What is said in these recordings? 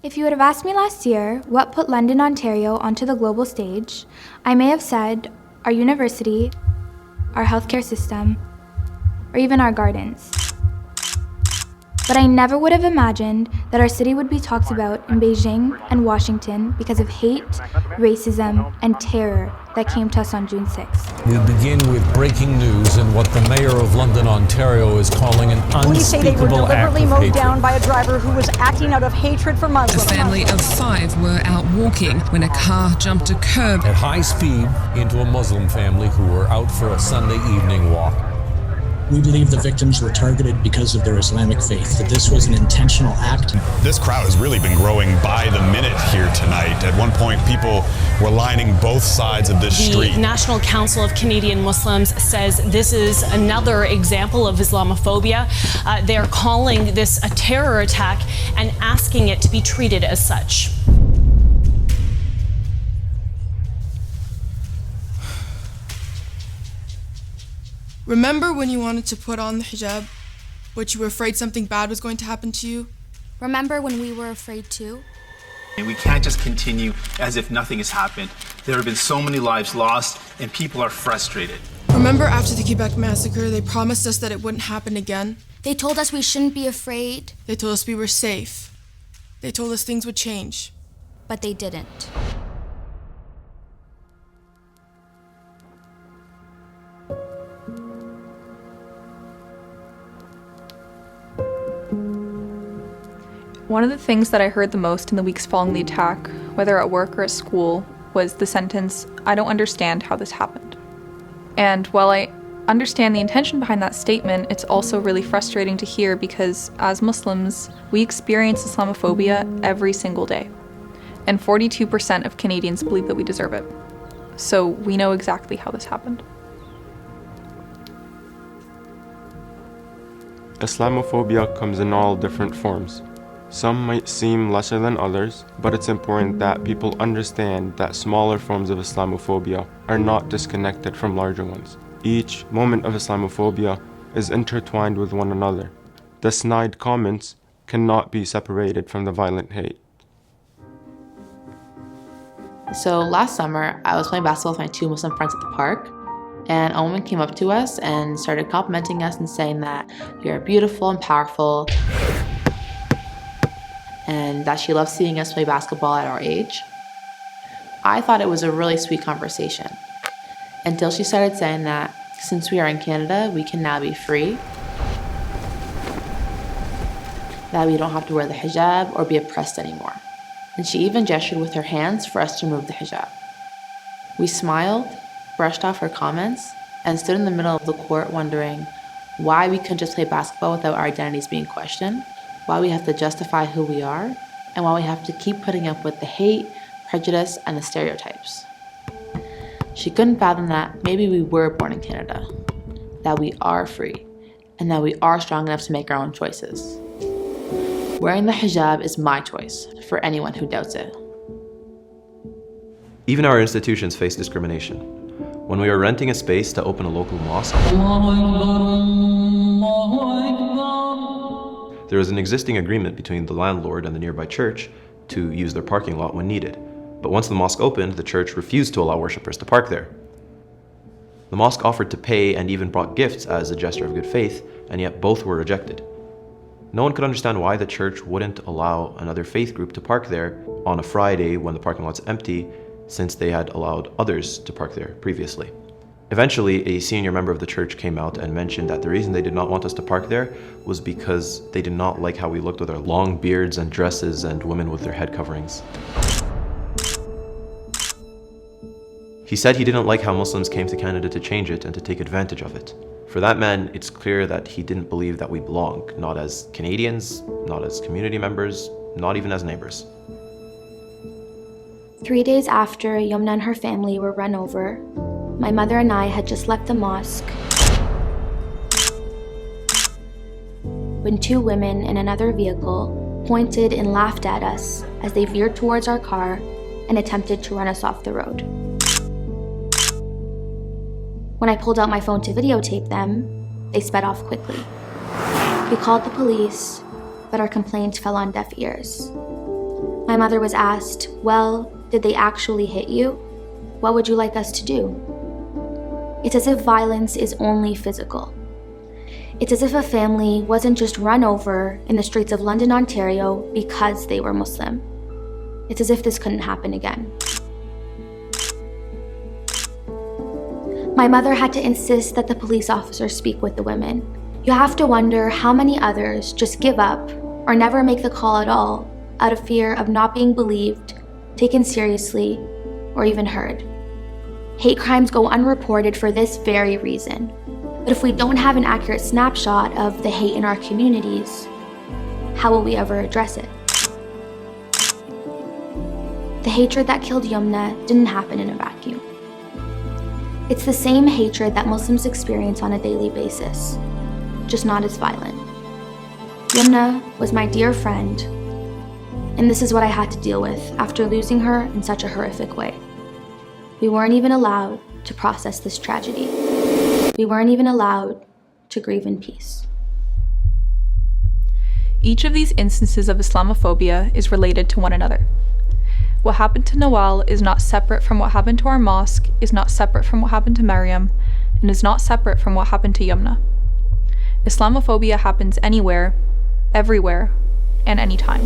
If you would have asked me last year what put London, Ontario onto the global stage, I may have said our university, our healthcare system, or even our gardens. But I never would have imagined that our city would be talked about in Beijing and Washington because of hate, racism, and terror that came to us on June 6th. We'll begin with breaking news and what the mayor of London, Ontario is calling an unspeakable Police say they were deliberately act of mowed hatred. down by a driver who was acting out of hatred for Muslims. A family of 5 were out walking when a car jumped a curb. At high speed into a Muslim family who were out for a Sunday evening walk. We believe the victims were targeted because of their Islamic faith, that this was an intentional act. This crowd has really been growing by the minute here tonight. At one point, people were lining both sides of this street. The National Council of Canadian Muslims says this is another example of Islamophobia. They're calling this a terror attack and asking it to be treated as such. Remember when you wanted to put on the hijab, but you were afraid something bad was going to happen to you? Remember when we were afraid too? And we can't just continue as if nothing has happened. There have been so many lives lost, and people are frustrated. Remember after the Quebec massacre, they promised us that it wouldn't happen again? They told us we shouldn't be afraid. They told us we were safe. They told us things would change. But they didn't. One of the things that I heard the most in the weeks following the attack, whether at work or at school, was the sentence, "I don't understand how this happened." And while I understand the intention behind that statement, it's also really frustrating to hear because as Muslims, we experience Islamophobia every single day. And 42% of Canadians believe that we deserve it. So we know exactly how this happened. Islamophobia comes in all different forms. Some might seem lesser than others, but it's important that people understand that smaller forms of Islamophobia are not disconnected from larger ones. Each moment of Islamophobia is intertwined with one another. The snide comments cannot be separated from the violent hate. So last summer, I was playing basketball with my 2 Muslim friends at the park, and a woman came up to us and started complimenting us and saying that you're beautiful and powerful, and that she loves seeing us play basketball at our age. I thought it was a really sweet conversation, until she started saying that since we are in Canada, we can now be free, that we don't have to wear the hijab or be oppressed anymore. And she even gestured with her hands for us to remove the hijab. We smiled, brushed off her comments, and stood in the middle of the court wondering why we couldn't just play basketball without our identities being questioned, why we have to justify who we are, and why we have to keep putting up with the hate, prejudice, and the stereotypes. She couldn't fathom that maybe we were born in Canada, that we are free, and that we are strong enough to make our own choices. Wearing the hijab is my choice, for anyone who doubts it. Even our institutions face discrimination. When we were renting a space to open a local mosque, there was an existing agreement between the landlord and the nearby church to use their parking lot when needed. But once the mosque opened, the church refused to allow worshippers to park there. The mosque offered to pay and even brought gifts as a gesture of good faith, and yet both were rejected. No one could understand why the church wouldn't allow another faith group to park there on a Friday when the parking lot's empty, since they had allowed others to park there previously. Eventually, a senior member of the church came out and mentioned that the reason they did not want us to park there was because they did not like how we looked with our long beards and dresses and women with their head coverings. He said he didn't like how Muslims came to Canada to change it and to take advantage of it. For that man, it's clear that he didn't believe that we belong, not as Canadians, not as community members, not even as neighbors. 3 days after Yumnah and her family were run over, my mother and I had just left the mosque when 2 women in another vehicle pointed and laughed at us as they veered towards our car and attempted to run us off the road. When I pulled out my phone to videotape them, they sped off quickly. We called the police, but our complaint fell on deaf ears. My mother was asked, well, did they actually hit you? What would you like us to do? It's as if violence is only physical. It's as if a family wasn't just run over in the streets of London, Ontario because they were Muslim. It's as if this couldn't happen again. My mother had to insist that the police officers speak with the women. You have to wonder how many others just give up or never make the call at all out of fear of not being believed, taken seriously, or even heard. Hate crimes go unreported for this very reason. But if we don't have an accurate snapshot of the hate in our communities, how will we ever address it? The hatred that killed Yumnah didn't happen in a vacuum. It's the same hatred that Muslims experience on a daily basis, just not as violent. Yumnah was my dear friend, and this is what I had to deal with after losing her in such a horrific way. We weren't even allowed to process this tragedy. We weren't even allowed to grieve in peace. Each of these instances of Islamophobia is related to one another. What happened to Nawal is not separate from what happened to our mosque, is not separate from what happened to Maryam, and is not separate from what happened to Yumnah. Islamophobia happens anywhere, everywhere, and anytime.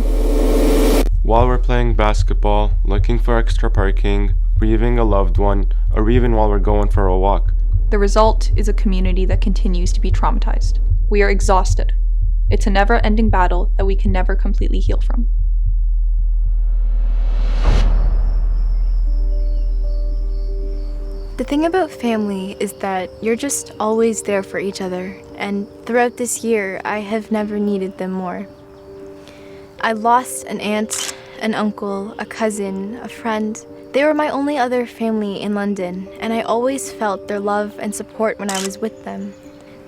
While we're playing basketball, looking for extra parking, grieving a loved one, or even while we're going for a walk. The result is a community that continues to be traumatized. We are exhausted. It's a never-ending battle that we can never completely heal from. The thing about family is that you're just always there for each other, and throughout this year, I have never needed them more. I lost an aunt, an uncle, a cousin, a friend. They were my only other family in London, and I always felt their love and support when I was with them.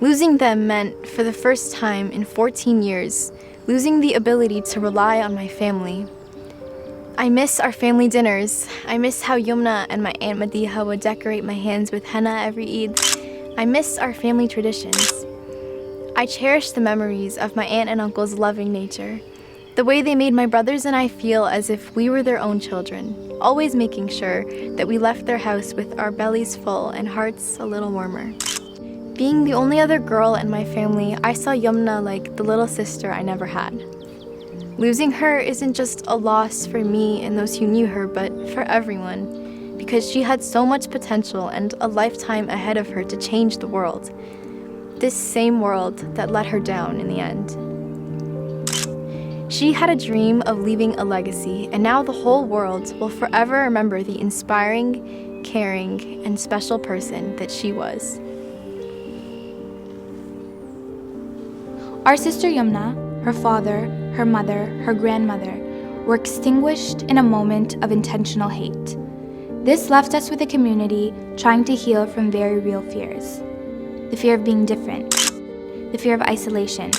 Losing them meant, for the first time in 14 years, losing the ability to rely on my family. I miss our family dinners. I miss how Yumnah and my Aunt Madiha would decorate my hands with henna every Eid. I miss our family traditions. I cherish the memories of my aunt and uncle's loving nature, the way they made my brothers and I feel as if we were their own children, always making sure that we left their house with our bellies full and hearts a little warmer. Being the only other girl in my family, I saw Yumnah like the little sister I never had. Losing her isn't just a loss for me and those who knew her, but for everyone, because she had so much potential and a lifetime ahead of her to change the world. This same world that let her down in the end. She had a dream of leaving a legacy, and now the whole world will forever remember the inspiring, caring, and special person that she was. Our sister Yumnah, her father, her mother, her grandmother, were extinguished in a moment of intentional hate. This left us with a community trying to heal from very real fears. The fear of being different, the fear of isolation,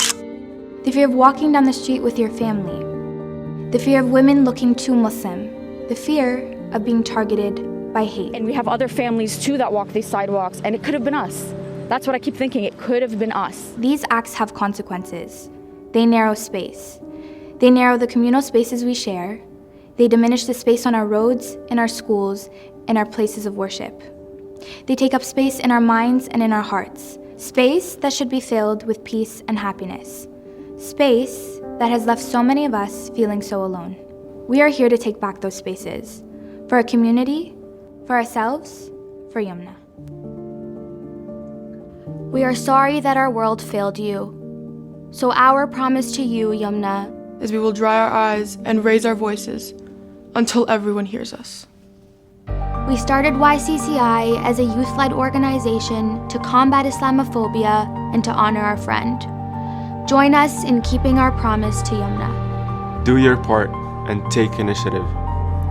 the fear of walking down the street with your family, the fear of women looking too Muslim, the fear of being targeted by hate. And we have other families too that walk these sidewalks, and it could have been us. That's what I keep thinking, it could have been us. These acts have consequences. They narrow space. They narrow the communal spaces we share. They diminish the space on our roads, in our schools, and our places of worship. They take up space in our minds and in our hearts. Space that should be filled with peace and happiness. Space that has left so many of us feeling so alone. We are here to take back those spaces. For our community, for ourselves, for Yumnah. We are sorry that our world failed you. So our promise to you, Yumnah, is we will dry our eyes and raise our voices until everyone hears us. We started YCCI as a youth-led organization to combat Islamophobia and to honor our friend. Join us in keeping our promise to Yumnah. Do your part and take initiative.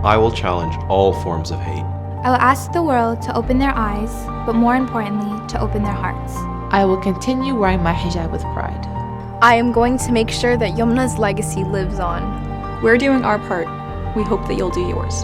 I will challenge all forms of hate. I will ask the world to open their eyes, but more importantly, to open their hearts. I will continue wearing my hijab with pride. I am going to make sure that Yumnah's legacy lives on. We're doing our part. We hope that you'll do yours.